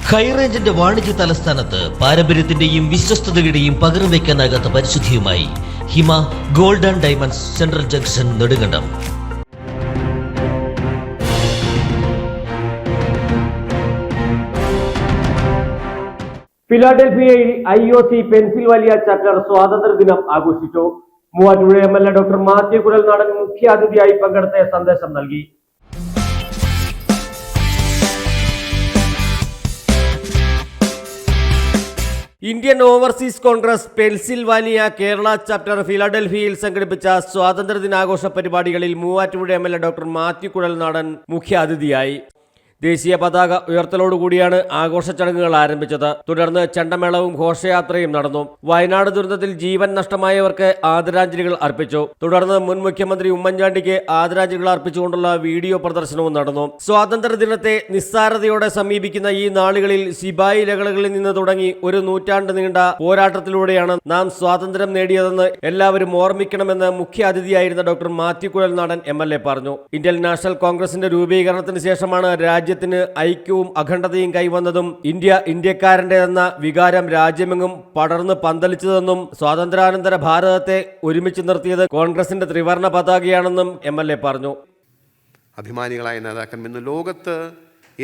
ഹൈറേഞ്ചിന്റെ വാണിജ്യ തലസ്ഥാനത്ത് പാരമ്പര്യത്തിന്റെയും വിശ്വസ്തതയുടെയും പകരം വയ്ക്കാനാകാത്ത പരിശുദ്ധിയുമായി Hima gold and diamonds central junction Nedumkandam. ഫിലാഡൽഫിയയിൽ IOC പെൻസിൽവാനിയ ചാപ്റ്റർ സ്വാതന്ത്ര്യദിനം ആഘോഷിച്ചു. മൂവാറ്റുപുഴ MLA ഡോക്ടർ മാത്യു കുഴൽനാടൻ മുഖ്യാതിഥിയായി പങ്കെടുത്ത സന്ദേശം നൽകി. Indian Overseas Congress Pennsylvania Kerala chapter ഫിലാഡൽഫിയയിൽ സംഘടിപ്പിച്ച സ്വാതന്ത്ര്യദിനാഘോഷ പരിപാടികളിൽ മൂവാറ്റുപുഴ MLA ഡോക്ടർ മാത്യു കുഴൽനാടൻ മുഖ്യാതിഥിയായി. ദേശീയ പതാക ഉയർത്തലോടുകൂടിയാണ് ആഘോഷ ചടങ്ങുകൾ ആരംഭിച്ചത്. തുടർന്ന് ചെണ്ടമേളവും ഘോഷയാത്രയും നടന്നു. വയനാട് ദുരന്തത്തിൽ ജീവൻ നഷ്ടമായവർക്ക് ആദരാഞ്ജലികൾ അർപ്പിച്ചു. തുടർന്ന് മുൻ മുഖ്യമന്ത്രി ഉമ്മൻചാണ്ടിക്ക് ആദരാഞ്ജലികൾ അർപ്പിച്ചുകൊണ്ടുള്ള വീഡിയോ പ്രദർശനവും നടന്നു. സ്വാതന്ത്ര്യദിനത്തെ നിസ്സാരതയോടെ സമീപിക്കുന്ന ഈ നാളുകളിൽ സിപായി ലഹളകളിൽ നിന്ന് തുടങ്ങി ഒരു നൂറ്റാണ്ട് നീണ്ട പോരാട്ടത്തിലൂടെയാണ് നാം സ്വാതന്ത്ര്യം നേടിയതെന്ന് എല്ലാവരും ഓർമ്മിക്കണമെന്ന് മുഖ്യ അതിഥിയായിരുന്ന ഡോക്ടർ മാത്യു കുഴൽനാടൻ MLA പറഞ്ഞു. ഇന്ത്യൻ നാഷണൽ കോൺഗ്രസിന്റെ രൂപീകരണത്തിന് ശേഷമാണ് രാജ്യത്തിന് ഐക്യവും അഖണ്ഡതയും കൈവന്നതും ഇന്ത്യക്കാരൻ്റെതെന്ന വികാരം രാജ്യമെങ്ങും പടർന്ന് പന്തലിച്ചതെന്നും സ്വാതന്ത്ര്യാനന്തര ഭാരതത്തെ ഒരുമിച്ച് നിർത്തിയത് കോൺഗ്രസിന്റെ ത്രിവർണ്ണ പതാകയാണെന്നും MLA പറഞ്ഞു. അഭിമാനികളായ നേതാക്കന്മാർ ഇന്ന് ലോകത്ത്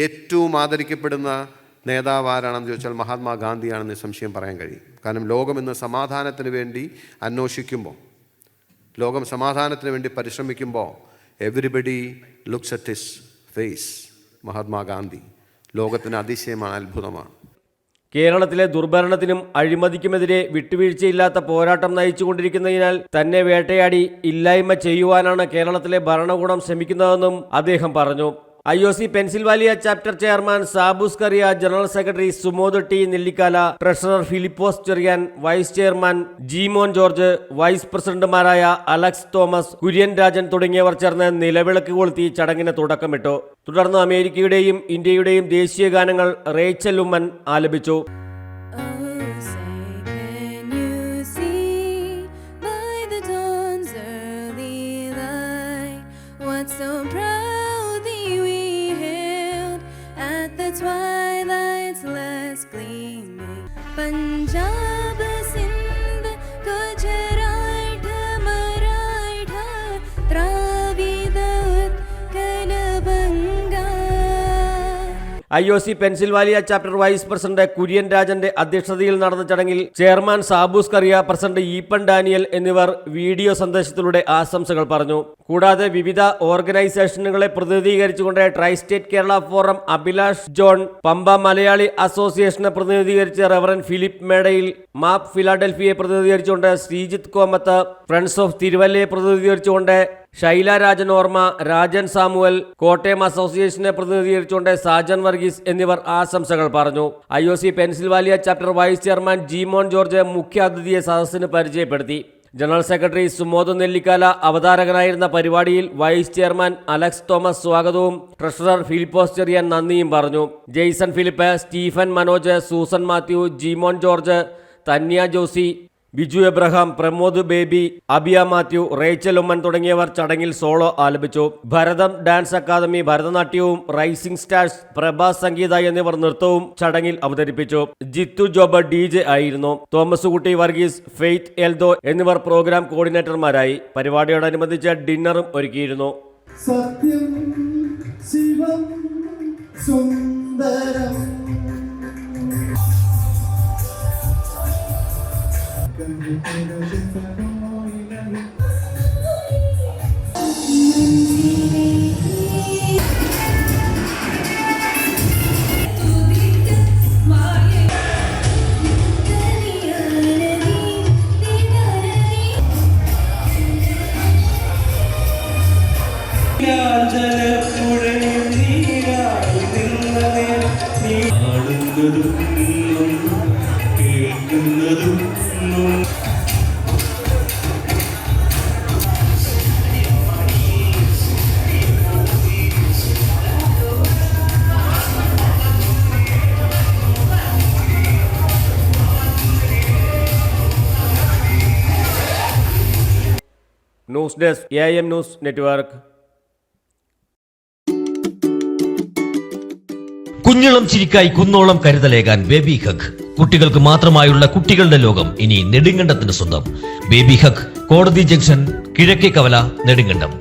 ഏറ്റവും ആദരിക്കപ്പെടുന്ന നേതാവ് ആരാണെന്ന് ചോദിച്ചാൽ മഹാത്മാഗാന്ധിയാണെന്ന് സംശയം പറയാൻ കഴിയും. കാരണം ലോകം ഇന്ന് സമാധാനത്തിന് വേണ്ടി അന്വേഷിക്കുമ്പോൾ, ലോകം സമാധാനത്തിന് വേണ്ടി പരിശ്രമിക്കുമ്പോൾ everybody looks at his face. Mahatma Gandhi ലോകത്തിന് അതിശയമാണ്, അത്ഭുതമാണ്. കേരളത്തിലെ ദുർഭരണത്തിനും അഴിമതിക്കുമെതിരെ വിട്ടുവീഴ്ചയില്ലാത്ത പോരാട്ടം നയിച്ചുകൊണ്ടിരിക്കുന്നതിനാൽ തന്നെ വേട്ടയാടി ഇല്ലായ്മ ചെയ്യുവാനാണ് കേരളത്തിലെ ഭരണകൂടം ശ്രമിക്കുന്നതെന്നും അദ്ദേഹം പറഞ്ഞു. IOC Pennsylvania chapter chairman Saboos Kariya, general secretary Sumod T Nellikkala, treasurer Philipose Cherian, vice chairman Jeemon George, vice പ്രസിഡന്റുമാരായ അലക്സ് തോമസ്, കുര്യൻ രാജൻ തുടങ്ങിയവർ ചേർന്ന് നിലവിളക്ക് കൊളുത്തി ചടങ്ങിന് തുടക്കമിട്ടു. തുടർന്ന് അമേരിക്കയുടെയും ഇന്ത്യയുടെയും ദേശീയ ഗാനങ്ങൾ റേച്ചൽ ഉമ്മൻ ആലപിച്ചു. Twilight's last gleaming, Punjab, Sindh, Gujarat, Maratha, Dravida, Kalabanga. IOC Pennsylvania chapter vice president Kurian രാജന്റെ അധ്യക്ഷതയിൽ നടന്ന ചടങ്ങിൽ ചെയർമാൻ സാബൂസ് കറിയ, പ്രസിഡന്റ് ഈപ്പൻ ഡാനിയൽ എന്നിവർ വീഡിയോ സന്ദേശത്തിലൂടെ ആശംസകൾ പറഞ്ഞു. കൂടാതെ വിവിധ ഓർഗനൈസേഷനുകളെ പ്രതിനിധീകരിച്ചുകൊണ്ട് tri state Kerala forum Abhilash John, Pampa Malayali അസോസിയേഷനെ പ്രതിനിധീകരിച്ച് റവറൻ ഫിലിപ്പ് മേടയിൽ, മാപ്പ് ഫിലാഡൽഫിയെ പ്രതിനിധീകരിച്ചുകൊണ്ട് ശ്രീജിത്ത് കോമത്ത്, ഫ്രണ്ട്സ് ഓഫ് തിരുവല്ലയെ പ്രതിനിധീകരിച്ചുകൊണ്ട് ശൈല രാജൻ ഓർമ്മ, രാജൻ സാമുവൽ, കോട്ടയം അസോസിയേഷനെ പ്രതിനിധീകരിച്ചുകൊണ്ട് സാജൻ വർഗീസ് എന്നിവർ ആശംസകൾ പറഞ്ഞു. IOC Pennsylvania chapter vice chairman Jeemon George മുഖ്യാതിഥിയെ സദസ്സിന് പരിചയപ്പെടുത്തി. ജനറൽ സെക്രട്ടറി സുമോദ് നെല്ലിക്കാല അവതാരകനായിരുന്ന പരിപാടിയിൽ വൈസ് ചെയർമാൻ അലക്സ് തോമസ് സ്വാഗതവും ട്രഷറർ ഫിലിപ്പോസ് ചെറിയാൻ നന്ദിയും പറഞ്ഞു. ജെയ്സൺ ഫിലിപ്പ്, സ്റ്റീഫൻ മനോജ്, സൂസൻ മാത്യു, ജീമോൻ ജോർജ്, തന്യ ജോസി, ബിജു എബ്രഹാം, പ്രമോദ് ബേബി, അബിയ മാത്യു, റേച്ചൽ ഉമ്മൻ തുടങ്ങിയവർ ചടങ്ങിൽ സോളോ ആലപിച്ചു. ഭരതം ഡാൻസ് അക്കാദമി ഭരതനാട്യവും, റൈസിംഗ് സ്റ്റാർസ്, പ്രഭാസ് സംഗീത എന്നിവർ നൃത്തവും ചടങ്ങിൽ അവതരിപ്പിച്ചു. ജിത്തു ജോബ് DJ ആയിരുന്നു. തോമസ് കുട്ടി വർഗീസ്, ഫെയ്ത്ത് എൽദോ എന്നിവർ പ്രോഗ്രാം കോർഡിനേറ്റർമാരായി. പരിപാടിയോടനുബന്ധിച്ച് ഡിന്നറും ഒരുക്കിയിരുന്നു. Satyam Shivam Sundaram news desk AM news network. കുഞ്ഞിളം ചിരിക്കായി കുന്നോളം കരുതലേകാൻ ബേബി ഹഗ്. കുട്ടികൾക്ക് മാത്രമായുള്ള കുട്ടികളുടെ ലോകം ഇനി നെടുങ്കണ്ടത്തിന് സ്വന്തം. ബേബി ഹഗ്, കോടതി ജംഗ്ഷൻ, കിഴക്കേ കവല, നെടുങ്കണ്ടം.